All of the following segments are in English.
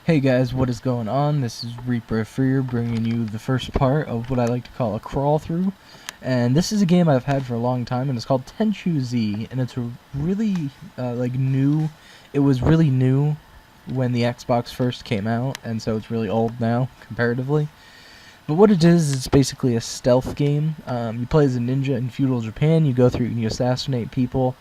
Hey guys, what is going on? This is Reaper Freer bringing you the first part of what I like to call a crawl-through. And this is a game I've had for a long time, and it's called Tenchu Z, and it's a really, new. It was really new when the Xbox first came out, and so it's really old now, comparatively. But what it is, it's basically a stealth game. You play as a ninja in feudal Japan, you go through and you assassinate people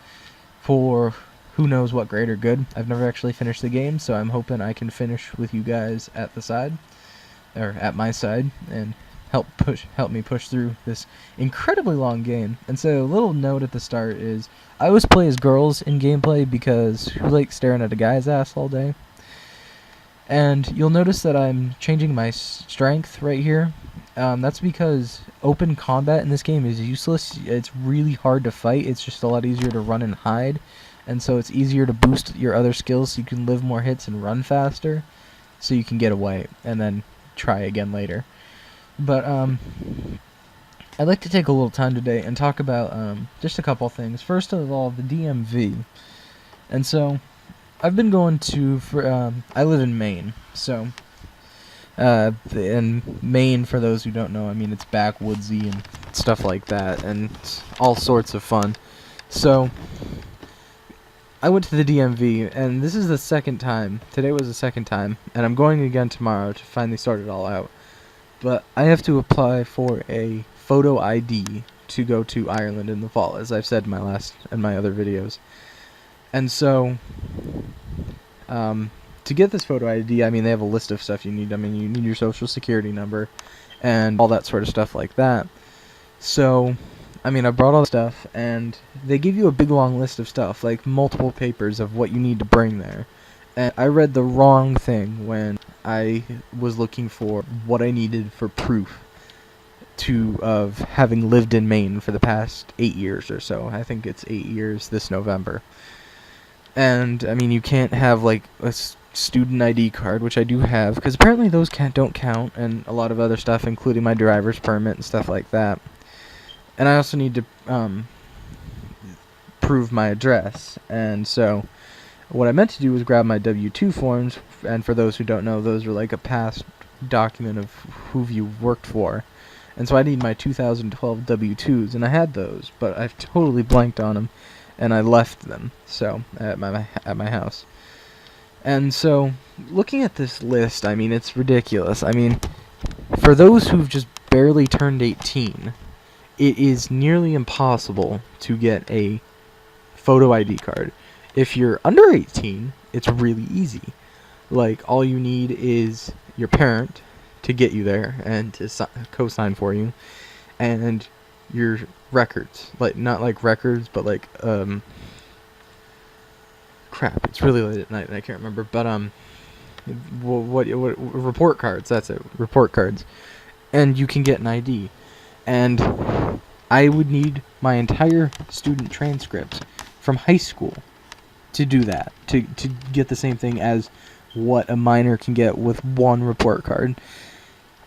for who knows what greater good. I've never actually finished the game, so I'm hoping I can finish with you guys at the side, or at my side, and help me push through this incredibly long game. And so a little note at the start is, I always play as girls in gameplay because who likes staring at a guy's ass all day? And you'll notice that I'm changing my strength right here. That's because open combat in this game is useless. It's really hard to fight. It's just a lot easier to run and hide. And so it's easier to boost your other skills so you can live more hits and run faster, so you can get away and then try again later. But I'd like to take a little time today and talk about just a couple things. First of all, the DMV. And so I've been going to, I live in Maine, so in Maine, for those who don't know, I mean, it's backwoodsy and stuff like that, and it's all sorts of fun. So I went to the DMV, and this is the second time. Today was the second time, and I'm going again tomorrow to finally sort it all out. But I have to apply for a photo ID to go to Ireland in the fall, as I've said in my other videos. And so, to get this photo ID, I mean, they have a list of stuff you need. I mean, you need your Social Security number, and all that sort of stuff like that. So I mean, I brought all the stuff, and they give you a big long list of stuff, like multiple papers of what you need to bring there. And I read the wrong thing when I was looking for what I needed for proof of having lived in Maine for the past 8 years or so. I think it's 8 years this November. And, I mean, you can't have, like, a student ID card, which I do have, because apparently those don't count, and a lot of other stuff, including my driver's permit and stuff like that. And I also need to prove my address. And so what I meant to do was grab my W-2 forms. And for those who don't know, those are like a past document of who you've worked for. And so I need my 2012 W-2s. And I had those, but I've totally blanked on them. And I left them at my house. And so looking at this list, I mean, it's ridiculous. I mean, for those who've just barely turned 18... it is nearly impossible to get a photo ID card. If you're under 18, it's really easy. Like, all you need is your parent to get you there and to co-sign for you, and your records. Like, not like records, but like, crap, it's really late at night and I can't remember, but, what report cards, that's it, report cards. And you can get an ID. And I would need my entire student transcript from high school to do that, to get the same thing as what a minor can get with one report card.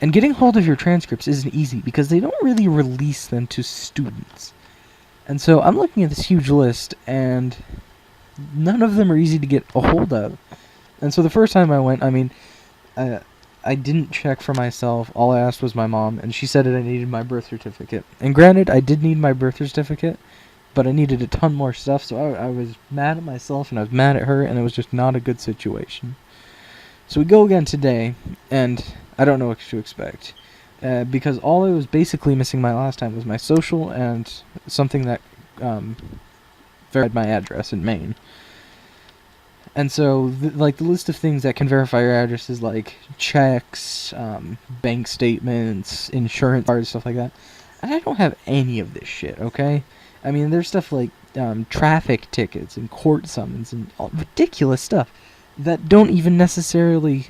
And getting hold of your transcripts isn't easy because they don't really release them to students. And so I'm looking at this huge list, and none of them are easy to get a hold of. And so the first time I went, I mean, I didn't check for myself. All I asked was my mom, and she said that I needed my birth certificate. And granted, I did need my birth certificate, but I needed a ton more stuff, so I was mad at myself, and I was mad at her, and it was just not a good situation. So we go again today, and I don't know what to expect. Because all I was basically missing my last time was my social and something that verified my address in Maine. And so, the list of things that can verify your address is like checks, bank statements, insurance cards, stuff like that. And I don't have any of this shit, okay? I mean, there's stuff like traffic tickets and court summons and all ridiculous stuff that don't even necessarily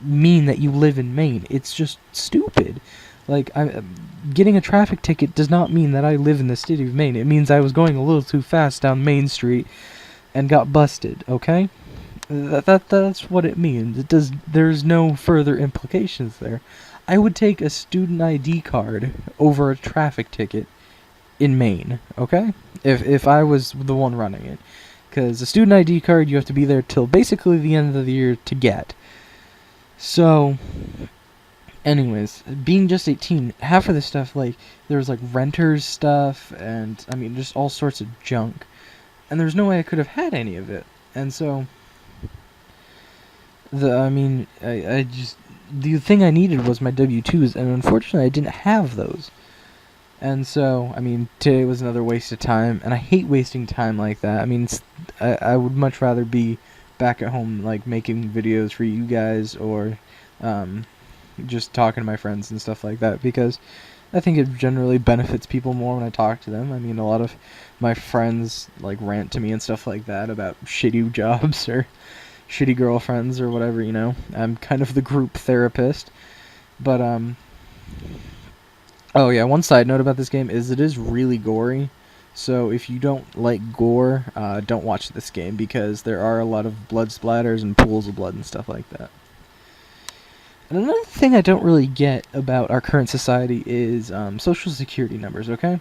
mean that you live in Maine. It's just stupid. Like, getting a traffic ticket does not mean that I live in the state of Maine. It means I was going a little too fast down Main Street and got busted, okay? That's what it means. There's no further implications there. I would take a student ID card over a traffic ticket in Maine, okay? If I was the one running it. Because a student ID card, you have to be there till basically the end of the year to get. So, anyways, being just 18, half of the stuff, like, there was, like, renters stuff, and, I mean, just all sorts of junk. And there's no way I could have had any of it. And so, I just, the thing I needed was my W-2s, and unfortunately I didn't have those. And so, I mean, today was another waste of time, and I hate wasting time like that. I mean, I would much rather be back at home, like, making videos for you guys, or, just talking to my friends and stuff like that, because I think it generally benefits people more when I talk to them. I mean, a lot of my friends, like, rant to me and stuff like that about shitty jobs or shitty girlfriends or whatever, you know. I'm kind of the group therapist. But, oh yeah, one side note about this game is it is really gory. So if you don't like gore, don't watch this game, because there are a lot of blood splatters and pools of blood and stuff like that. And another thing I don't really get about our current society is Social Security numbers, okay?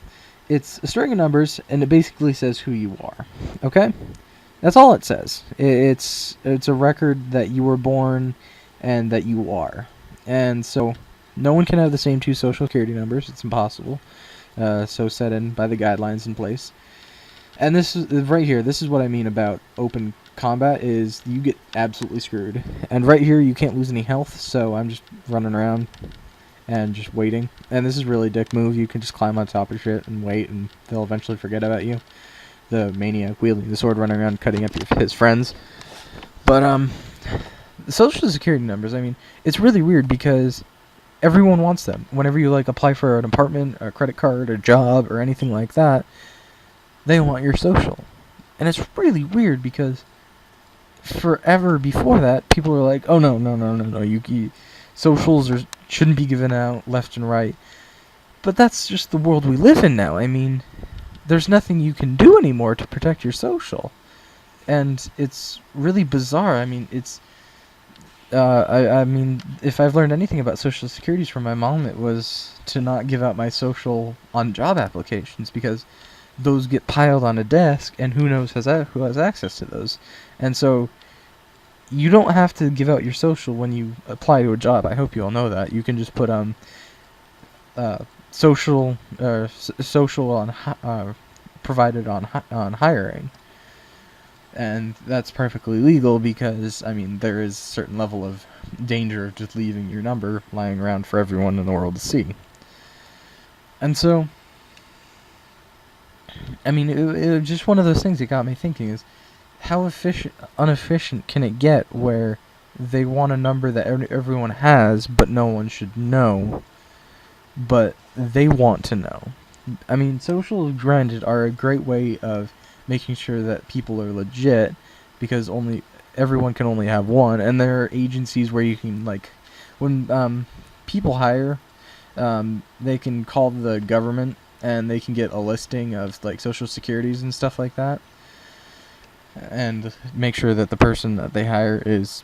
It's a string of numbers, and it basically says who you are, okay? That's all it says. It's a record that you were born and that you are. And so no one can have the same two Social Security numbers. It's impossible. So set in by the guidelines in place. And this is right here. This is what I mean about open combat, is you get absolutely screwed. And right here you can't lose any health, so I'm just running around and just waiting. And this is really a dick move. You can just climb on top of shit and wait, and they'll eventually forget about you. The maniac wielding the sword, running around cutting up his friends. But the Social Security numbers, I mean, it's really weird because everyone wants them. Whenever you, like, apply for an apartment, a credit card, a job, or anything like that, they want your social. And it's really weird because forever before that, people were like, oh no, you socials shouldn't be given out left and right. But that's just the world we live in now. I mean, there's nothing you can do anymore to protect your social. And it's really bizarre. I mean, it's I mean, if I've learned anything about Social Securities from my mom, it was to not give out my social on job applications, because those get piled on a desk, and who knows who has access to those. And so you don't have to give out your social when you apply to a job. I hope you all know that. You can just put social on provided on hiring. And that's perfectly legal, because, I mean, there is a certain level of danger of just leaving your number lying around for everyone in the world to see. And so, I mean, it was just one of those things that got me thinking, is how inefficient can it get where they want a number that everyone has, but no one should know, but they want to know. I mean, social granted are a great way of making sure that people are legit, because everyone can only have one, and there are agencies where you can, like, when people hire, they can call the government, and they can get a listing of, like, Social Securities and stuff like that, and make sure that the person that they hire is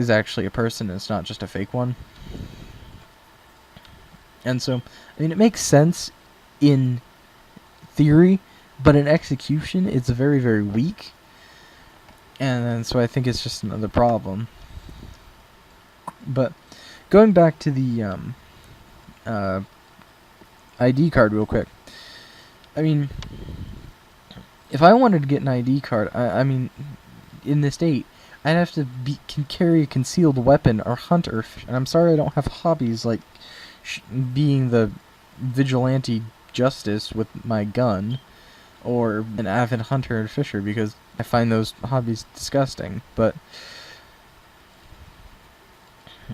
actually a person, and it's not just a fake one. And so, I mean, it makes sense in theory, but in execution, it's very, very weak. And so I think it's just another problem. But going back to the ID card real quick. I mean, if I wanted to get an ID card, I mean, in this state, I'd have to carry a concealed weapon or hunt or fish. And I'm sorry I don't have hobbies like being the vigilante justice with my gun, or an avid hunter and fisher, because I find those hobbies disgusting. But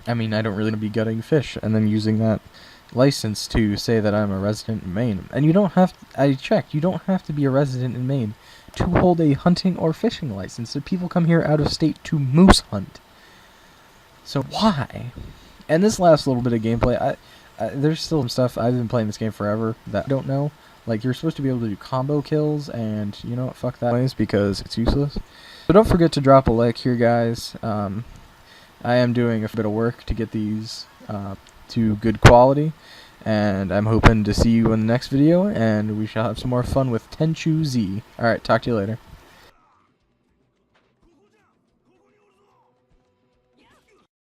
I mean, I don't really want to be gutting fish and then using that license to say that I'm a resident in Maine. And you don't have I checked, you don't have to be a resident in Maine to hold a hunting or fishing license. So people come here out of state to moose hunt. So why? And this last little bit of gameplay, there's still some stuff. I've been playing this game forever that I don't know. Like, you're supposed to be able to do combo kills, and you know what, fuck that noise, because it's useless. So don't forget to drop a like here, guys. I am doing a bit of work to get these to good quality, and I'm hoping to see you in the next video, and we shall have some more fun with Tenchu Z. Alright, talk to you later.